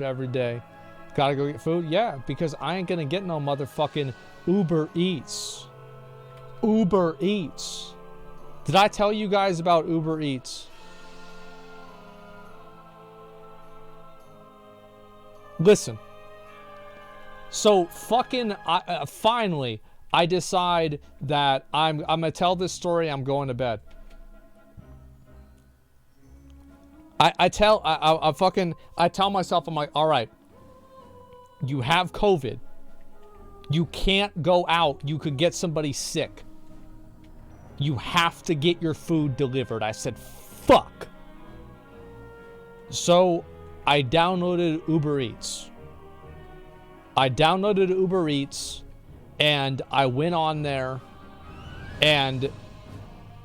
every day. Gotta go get food? Yeah, because I ain't gonna get no motherfucking Uber Eats. Uber Eats. Did I tell you guys about Uber Eats? Listen. So fucking finally I decide that I'm gonna tell this story. I'm going to bed. I tell myself, I'm like, all right, you have COVID. You can't go out. You could get somebody sick. You have to get your food delivered. I said, fuck. So I downloaded Uber Eats. And I went on there and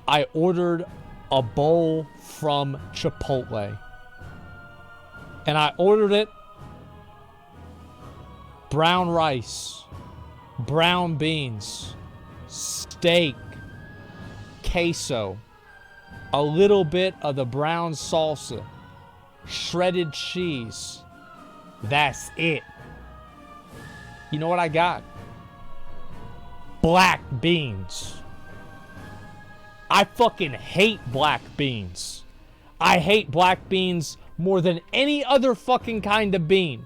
I ordered a bowl from Chipotle. And I ordered it brown rice, brown beans, steak, queso, a little bit of the brown salsa, shredded cheese. That's it. You know what I got? Black beans. I fucking hate black beans. I hate black beans more than any other fucking kind of bean.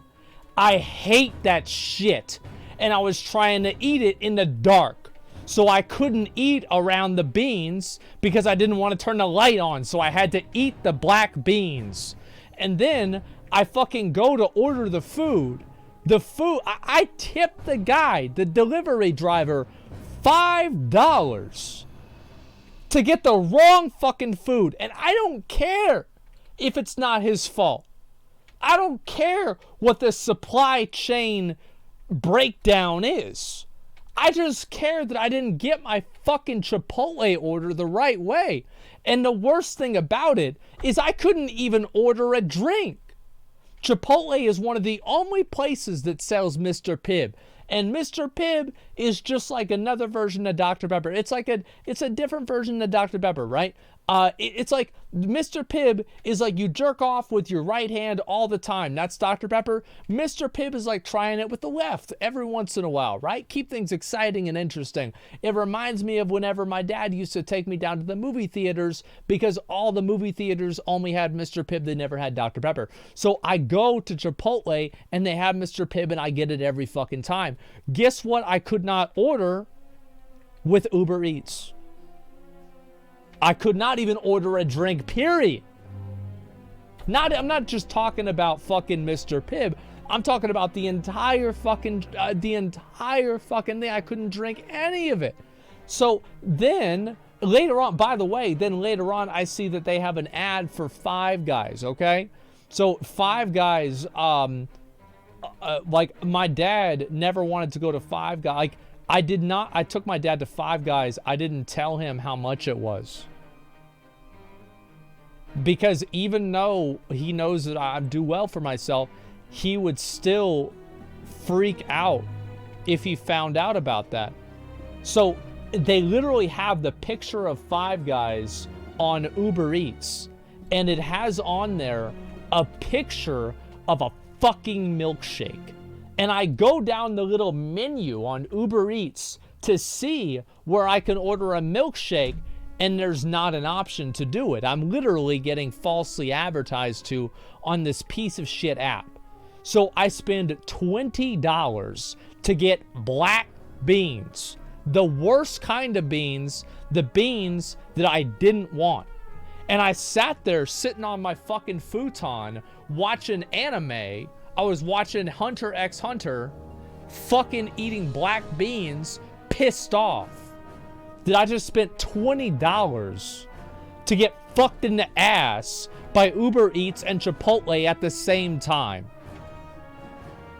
I hate that shit. And I was trying to eat it in the dark. So I couldn't eat around the beans because I didn't want to turn the light on. So I had to eat the black beans. And then I fucking go to order the food. I tipped the guy, the delivery driver, $5 to get the wrong fucking food. And I don't care if it's not his fault. I don't care what the supply chain breakdown is. I just care that I didn't get my fucking Chipotle order the right way. And the worst thing about it is I couldn't even order a drink. Chipotle is one of the only places that sells Mr. Pibb. And Mr. Pibb is just like another version of Dr. Pepper. It's a different version of Dr. Pepper, right? It's like Mr. Pibb is like you jerk off with your right hand all the time. That's Dr. Pepper. Mr. Pibb is like trying it with the left every once in a while, right? Keep things exciting and interesting. It reminds me of whenever my dad used to take me down to the movie theaters because all the movie theaters only had Mr. Pibb. They never had Dr. Pepper. So I go to Chipotle and they have Mr. Pibb and I get it every fucking time. Guess what I could not order with Uber Eats? I could not even order a drink, period. I'm not just talking about fucking Mr. Pibb. I'm talking about the entire fucking thing. I couldn't drink any of it. So then later on, by the way, I see that they have an ad for Five Guys, okay? So Five Guys, like my dad never wanted to go to Five Guys. Like I took my dad to Five Guys. I didn't tell him how much it was. Because even though he knows that I do well for myself, he would still freak out if he found out about that. So they literally have the picture of Five Guys on Uber Eats. And it has on there a picture of a fucking milkshake. And I go down the little menu on Uber Eats to see where I can order a milkshake, and there's not an option to do it. I'm literally getting falsely advertised to on this piece of shit app. So I spend $20 to get black beans. The worst kind of beans, the beans that I didn't want. And I sat there sitting on my fucking futon watching anime. I was watching Hunter x Hunter, fucking eating black beans, pissed off that I just spent $20 to get fucked in the ass by Uber Eats and Chipotle at the same time.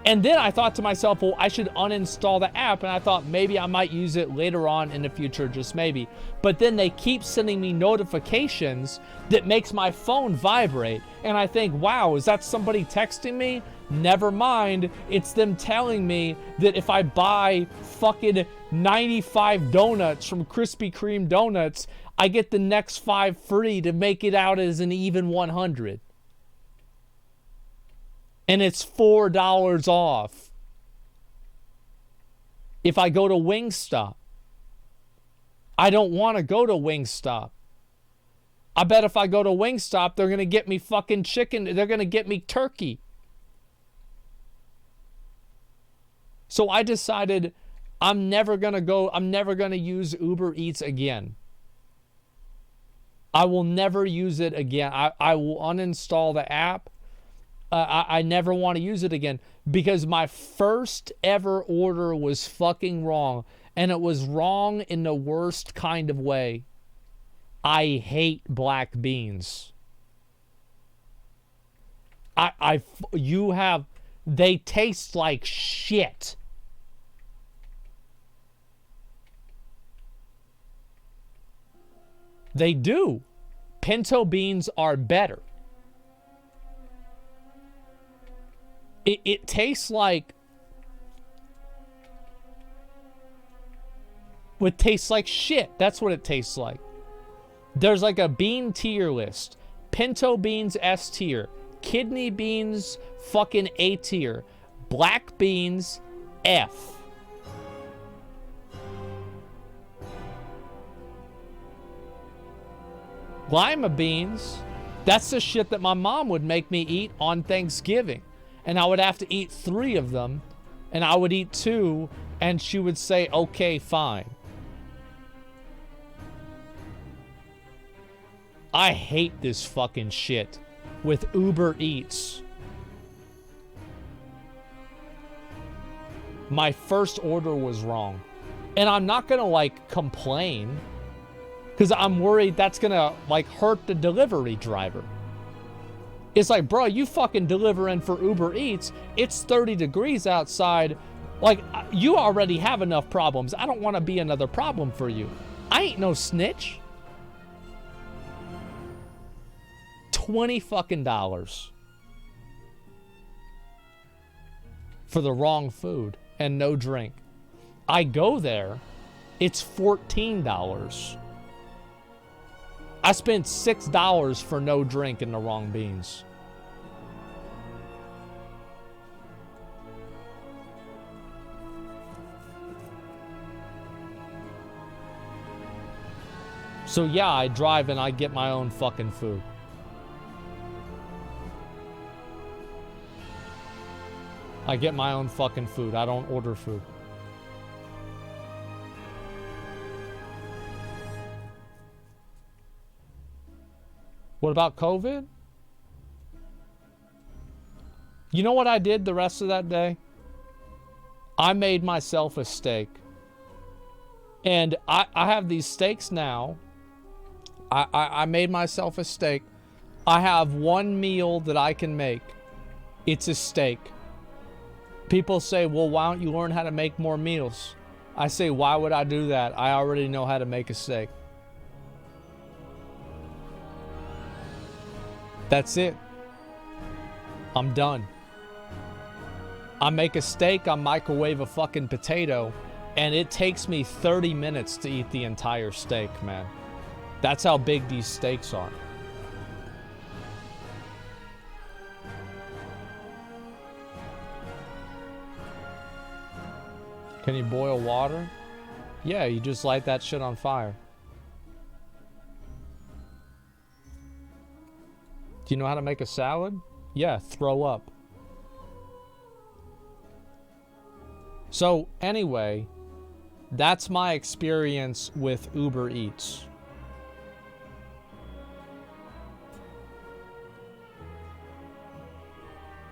And then I thought to myself, well, I should uninstall the app. And I thought maybe I might use it later on in the future, just maybe. But then they keep sending me notifications that makes my phone vibrate. And I think, wow, is that somebody texting me? Never mind. It's them telling me that if I buy fucking 95 donuts from Krispy Kreme Donuts, I get the next 5 free to make it out as an even 100. And it's $4 off if I go to Wingstop. I don't want to go to Wingstop. I bet if I go to Wingstop, they're going to get me fucking chicken. They're going to get me turkey. So I decided I'm never going to use Uber Eats again. I will never use it again. I will uninstall the app. I never want to use it again because my first ever order was fucking wrong. And it was wrong in the worst kind of way. I hate black beans. They taste like shit. They do. Pinto beans are better. It tastes like... It tastes like shit. That's what it tastes like. There's like a bean tier list. Pinto beans S tier. Kidney beans fucking A tier. Black beans F. Lima beans, that's the shit that my mom would make me eat on Thanksgiving. And I would have to eat 3 of them. And I would eat 2. And she would say, okay, fine. I hate this fucking shit with Uber Eats. My first order was wrong. And I'm not gonna like complain because I'm worried that's gonna like hurt the delivery driver. It's like, bro, you fucking delivering for Uber Eats. It's 30 degrees outside. Like, you already have enough problems. I don't want to be another problem for you. I ain't no snitch. $20 fucking for the wrong food and no drink. I go there, it's $14. I spent $6 for no drink and the wrong beans. So yeah, I drive and I get my own fucking food. I get my own fucking food. I don't order food. What about COVID? You know what I did the rest of that day? I made myself a steak. And I have these steaks now. I made myself a steak. I have one meal that I can make. It's a steak. People say, well, why don't you learn how to make more meals? I say, why would I do that? I already know how to make a steak. That's it. I'm done. I make a steak, I microwave a fucking potato, and it takes me 30 minutes to eat the entire steak, man. That's how big these steaks are. Can you boil water? Yeah, you just light that shit on fire. Do you know how to make a salad? Yeah, throw up. So, anyway, that's my experience with Uber Eats.